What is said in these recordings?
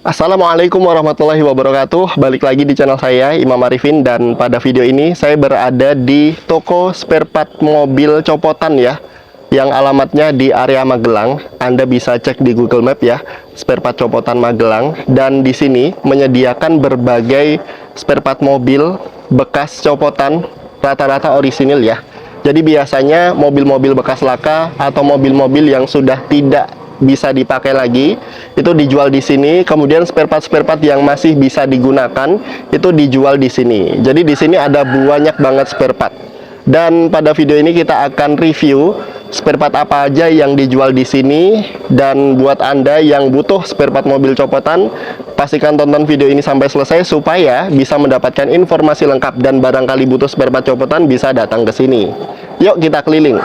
Assalamualaikum warahmatullahi wabarakatuh. Balik lagi di channel saya, Imam Arifin. Dan pada video ini saya berada di toko spare part mobil copotan ya, yang alamatnya di area Magelang. Anda bisa cek di Google Map ya, spare part copotan Magelang. Dan di sini menyediakan berbagai spare part mobil bekas copotan, rata-rata orisinil ya. Jadi biasanya mobil-mobil bekas laka atau mobil-mobil yang sudah tidak bisa dipakai lagi itu dijual di sini. Kemudian spare part yang masih bisa digunakan itu dijual di sini. Jadi di sini ada banyak banget spare part. Dan pada video ini kita akan review spare part apa aja yang dijual di sini. Dan buat Anda yang butuh spare part mobil copotan, pastikan tonton video ini sampai selesai supaya bisa mendapatkan informasi lengkap, dan barangkali butuh spare part copotan bisa datang ke sini. Yuk kita keliling.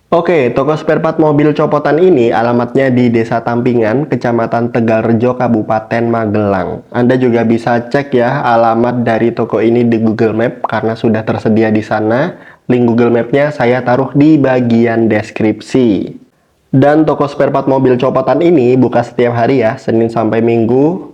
Oke, toko spare part mobil copotan ini alamatnya di Desa Tampingan, Kecamatan Tegalrejo, Kabupaten Magelang. Anda juga bisa cek ya alamat dari toko ini di Google Map karena sudah tersedia di sana. Link Google Map-nya saya taruh di bagian deskripsi. Dan toko spare part mobil copotan ini buka setiap hari ya, Senin sampai Minggu.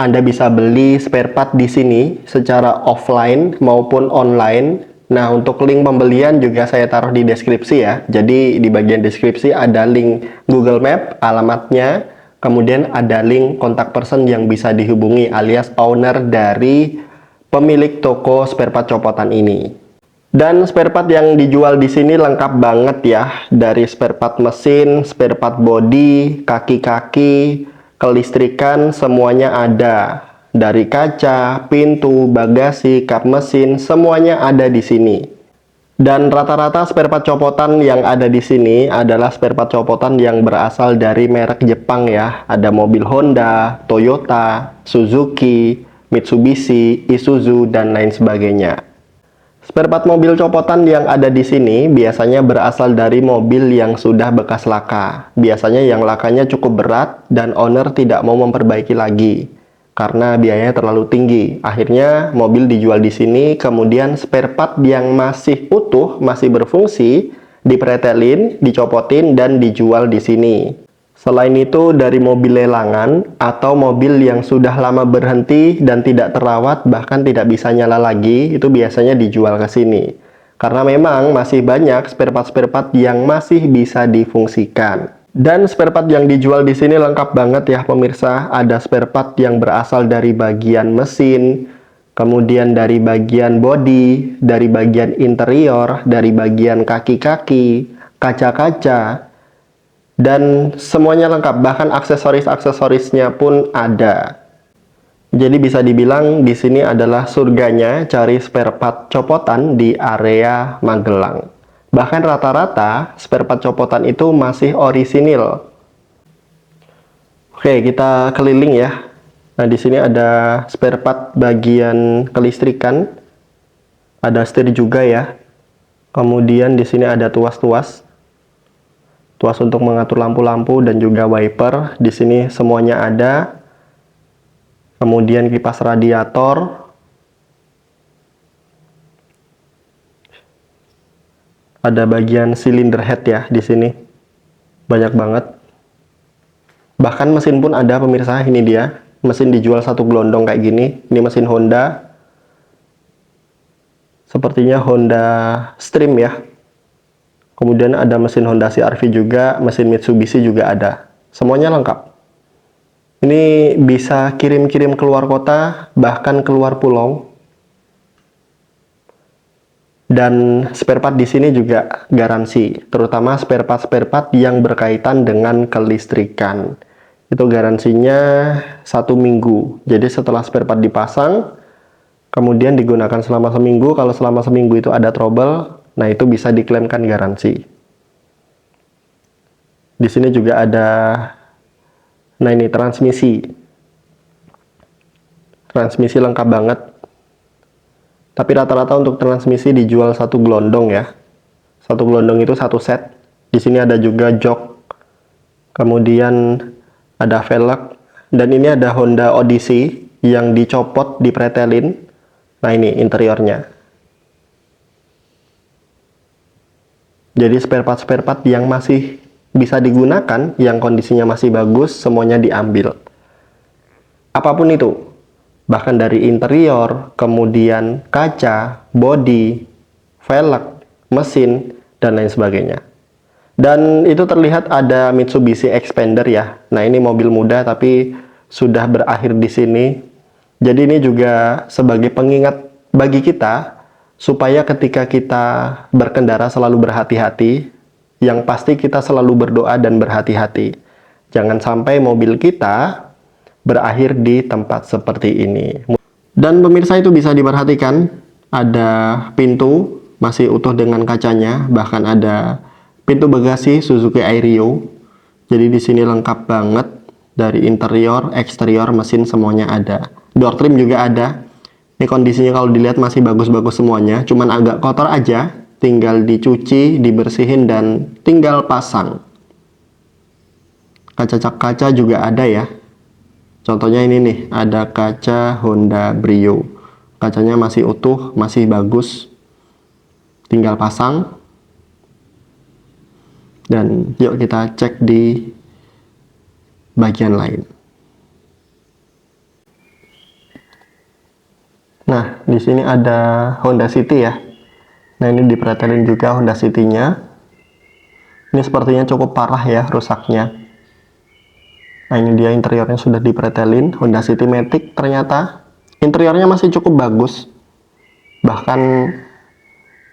Anda bisa beli spare part di sini secara offline maupun online. Nah, untuk link pembelian juga saya taruh di deskripsi ya. Jadi di bagian deskripsi ada link Google Map, alamatnya, kemudian ada link kontak person yang bisa dihubungi alias owner dari pemilik toko spare part copotan ini. Dan spare part yang dijual di sini lengkap banget ya, dari spare part mesin, spare part body, kaki-kaki, kelistrikan, semuanya ada. Dari kaca, pintu, bagasi, kap mesin, semuanya ada di sini. Dan rata-rata spare part copotan yang ada di sini adalah spare part copotan yang berasal dari merek Jepang ya. Ada mobil Honda, Toyota, Suzuki, Mitsubishi, Isuzu, dan lain sebagainya. Spare part mobil copotan yang ada di sini biasanya berasal dari mobil yang sudah bekas laka. Biasanya yang lakanya cukup berat dan owner tidak mau memperbaiki lagi karena biayanya terlalu tinggi. Akhirnya mobil dijual di sini, kemudian spare part yang masih utuh, masih berfungsi, dipretelin, dicopotin, dan dijual di sini. Selain itu, dari mobil lelangan atau mobil yang sudah lama berhenti dan tidak terawat, bahkan tidak bisa nyala lagi, itu biasanya dijual ke sini. Karena memang masih banyak spare part yang masih bisa difungsikan. Dan spare part yang dijual di sini lengkap banget ya pemirsa. Ada spare part yang berasal dari bagian mesin, kemudian dari bagian bodi, dari bagian interior, dari bagian kaki-kaki, kaca-kaca, dan semuanya lengkap, bahkan aksesoris-aksesorisnya pun ada. Jadi bisa dibilang di sini adalah surganya cari spare part copotan di area Magelang. Bahkan rata-rata spare part copotan itu masih orisinil. Oke, kita keliling ya. Nah, di sini ada spare part bagian kelistrikan. Ada setir juga ya. Kemudian di sini ada tuas-tuas. Tuas untuk mengatur lampu-lampu dan juga wiper. Di sini semuanya ada. Kemudian kipas radiator. Ada bagian silinder head ya di sini. Banyak banget. Bahkan mesin pun ada pemirsa, ini dia. Mesin dijual satu gelondong kayak gini. Ini mesin Honda. Sepertinya Honda Stream ya. Kemudian ada mesin Honda CR-V juga, mesin Mitsubishi juga ada. Semuanya lengkap. Ini bisa kirim-kirim keluar kota, bahkan keluar pulau. Dan spare part di sini juga garansi, terutama spare part yang berkaitan dengan kelistrikan. Itu garansinya 1 minggu. Jadi setelah spare part dipasang, kemudian digunakan selama seminggu. Kalau selama seminggu itu ada trouble, nah itu bisa diklaimkan garansi. Di sini juga ada, nah ini transmisi. Transmisi lengkap banget. Tapi rata-rata untuk transmisi dijual satu gelondong ya. Satu gelondong itu satu set. Di sini ada juga jok. Kemudian ada velg. Dan ini ada Honda Odyssey yang dicopot, dipretelin. Nah ini interiornya. Jadi spare part yang masih bisa digunakan, yang kondisinya masih bagus, semuanya diambil. apapun itu, bahkan dari interior, kemudian kaca, bodi, velg, mesin, dan lain sebagainya. Dan itu terlihat ada Mitsubishi Xpander ya. Nah, ini mobil muda tapi sudah berakhir di sini. Jadi ini juga sebagai pengingat bagi kita supaya ketika kita berkendara selalu berhati-hati. Yang pasti kita selalu berdoa dan berhati-hati. Jangan sampai mobil kita berakhir di tempat seperti ini. Dan pemirsa, itu bisa diperhatikan, ada pintu masih utuh dengan kacanya, bahkan ada pintu bagasi Suzuki Airio. Jadi di sini lengkap banget, dari interior, eksterior, mesin semuanya ada. Door trim juga ada. Ini kondisinya kalau dilihat masih bagus-bagus semuanya, cuman agak kotor aja, tinggal dicuci, dibersihin, dan tinggal pasang. Kaca juga ada ya. Contohnya ini nih, ada kaca Honda Brio. Kacanya masih utuh, masih bagus. Tinggal pasang. Dan yuk kita cek di bagian lain. Nah, di sini ada Honda City ya. Nah, ini dipretelin juga Honda City-nya. Ini sepertinya cukup parah ya rusaknya. Nah, ini dia interiornya sudah dipretelin. Honda City Matic ternyata. Interiornya masih cukup bagus. Bahkan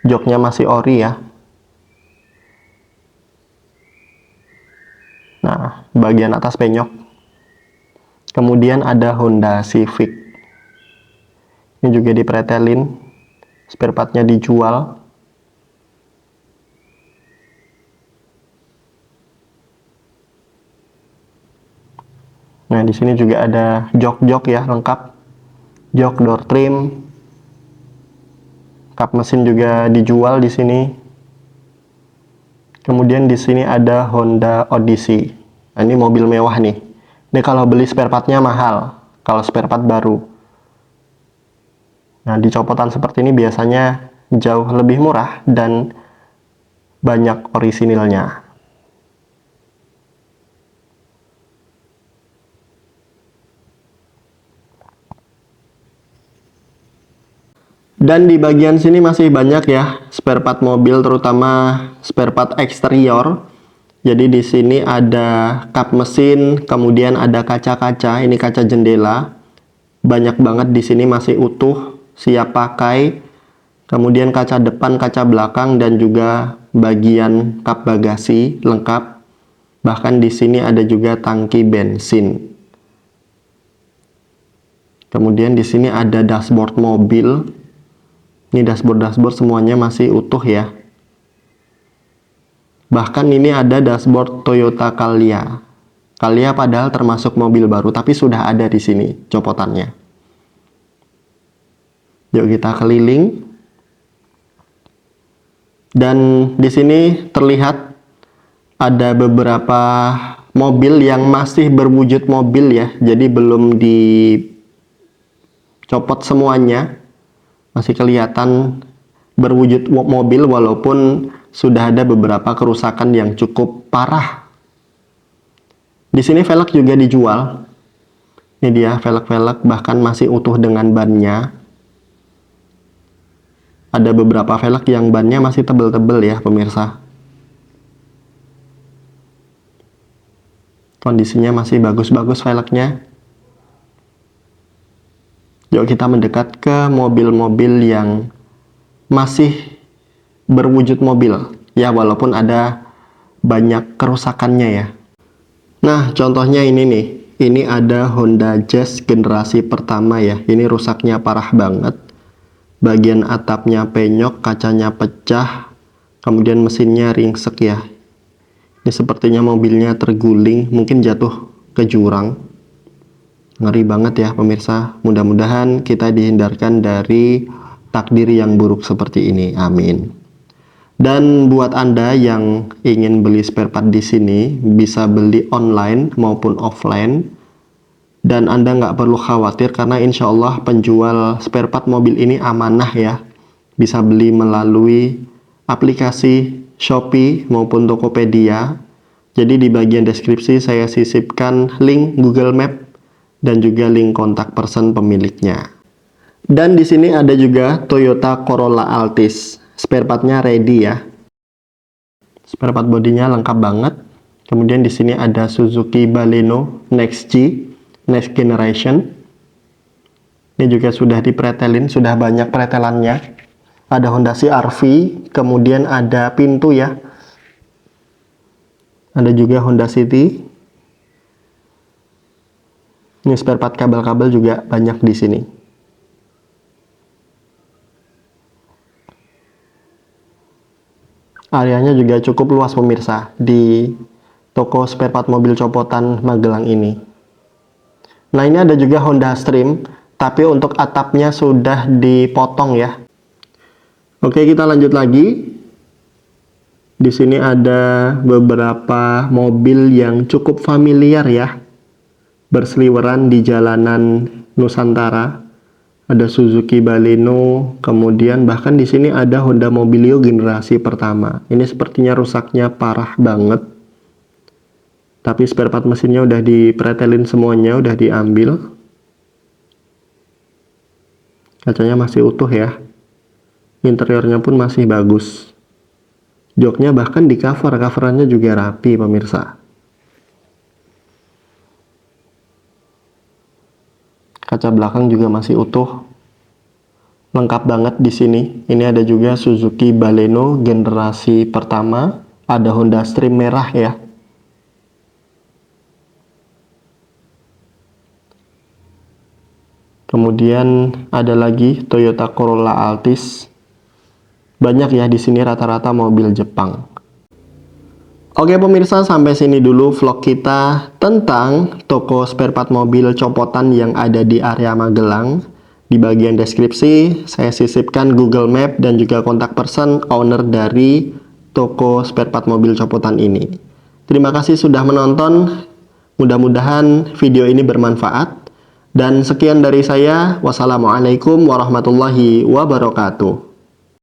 joknya masih ori ya. Nah, bagian atas penyok. Kemudian ada Honda Civic. Ini juga dipretelin. Spare part-nya dijual. Nah, di sini juga ada jok-jok ya, lengkap. Jok, door trim, kap mesin juga dijual di sini. Kemudian di sini ada Honda Odyssey. Nah, ini mobil mewah nih. Ini kalau beli spare part-nya mahal, kalau spare part baru. Nah, di copotan seperti ini biasanya jauh lebih murah dan banyak orisinilnya. Dan di bagian sini masih banyak ya spare part mobil, terutama spare part eksterior. Jadi di sini ada kap mesin, kemudian ada kaca-kaca, ini kaca jendela. Banyak banget di sini masih utuh, siap pakai. Kemudian kaca depan, kaca belakang, dan juga bagian kap bagasi lengkap. Bahkan di sini ada juga tangki bensin. Kemudian di sini ada dashboard mobil. Ini dashboard semuanya masih utuh ya. Bahkan ini ada dashboard Toyota Calya. Calya padahal termasuk mobil baru, tapi sudah ada di sini copotannya. Yuk kita keliling. Dan di sini terlihat ada beberapa mobil yang masih berwujud mobil ya. Jadi belum dicopot semuanya. Masih kelihatan berwujud mobil walaupun sudah ada beberapa kerusakan yang cukup parah. Di sini velg juga dijual. Ini dia velg-velg, bahkan masih utuh dengan bannya. Ada beberapa velg yang bannya masih tebel-tebel ya pemirsa. Kondisinya masih bagus-bagus velgnya. Yuk kita mendekat ke mobil-mobil yang masih berwujud mobil ya, walaupun ada banyak kerusakannya ya. Nah, contohnya ini nih. Ini ada Honda Jazz generasi pertama ya. Ini rusaknya parah banget. Bagian atapnya penyok, kacanya pecah, kemudian mesinnya ringsek ya. Ini sepertinya mobilnya terguling, mungkin jatuh ke jurang. Ngeri banget ya pemirsa. Mudah-mudahan kita dihindarkan dari takdir yang buruk seperti ini. Amin. Dan buat Anda yang ingin beli spare part di sini, bisa beli online maupun offline. Dan Anda nggak perlu khawatir karena insya Allah penjual spare part mobil ini amanah ya. Bisa beli melalui aplikasi Shopee maupun Tokopedia. Jadi di bagian deskripsi saya sisipkan link Google Map dan juga link kontak person pemiliknya. Dan di sini ada juga Toyota Corolla Altis. Spare partnya ready ya. Spare part bodinya lengkap banget. Kemudian di sini ada Suzuki Baleno Next G, Next Generation. Ini juga sudah dipretelin, sudah banyak pretelannya. Ada Honda CR-V, kemudian ada pintu ya. Ada juga Honda City. Ini spare part kabel-kabel juga banyak di sini. Areanya juga cukup luas pemirsa di toko spare part mobil copotan Magelang ini. Nah, ini ada juga Honda Stream, tapi untuk atapnya sudah dipotong ya. Oke, kita lanjut lagi. Di sini ada beberapa mobil yang cukup familiar ya, berseliweran di jalanan Nusantara. Ada Suzuki Baleno, kemudian bahkan di sini ada Honda Mobilio generasi pertama. Ini sepertinya rusaknya parah banget. Tapi spare part mesinnya udah dipretelin semuanya, udah diambil. Kacanya masih utuh ya. Interiornya pun masih bagus. Joknya bahkan di cover, coverannya juga rapi pemirsa. Kaca belakang juga masih utuh. Lengkap banget di sini. Ini ada juga Suzuki Baleno generasi pertama. Ada Honda Stream merah ya. Kemudian ada lagi Toyota Corolla Altis. Banyak ya di sini rata-rata mobil Jepang. Oke pemirsa, sampai sini dulu vlog kita tentang toko spare part mobil copotan yang ada di area Magelang. Di bagian deskripsi saya sisipkan Google Map dan juga kontak person owner dari toko spare part mobil copotan ini. Terima kasih sudah menonton. Mudah-mudahan video ini bermanfaat. Dan sekian dari saya. Wassalamualaikum warahmatullahi wabarakatuh.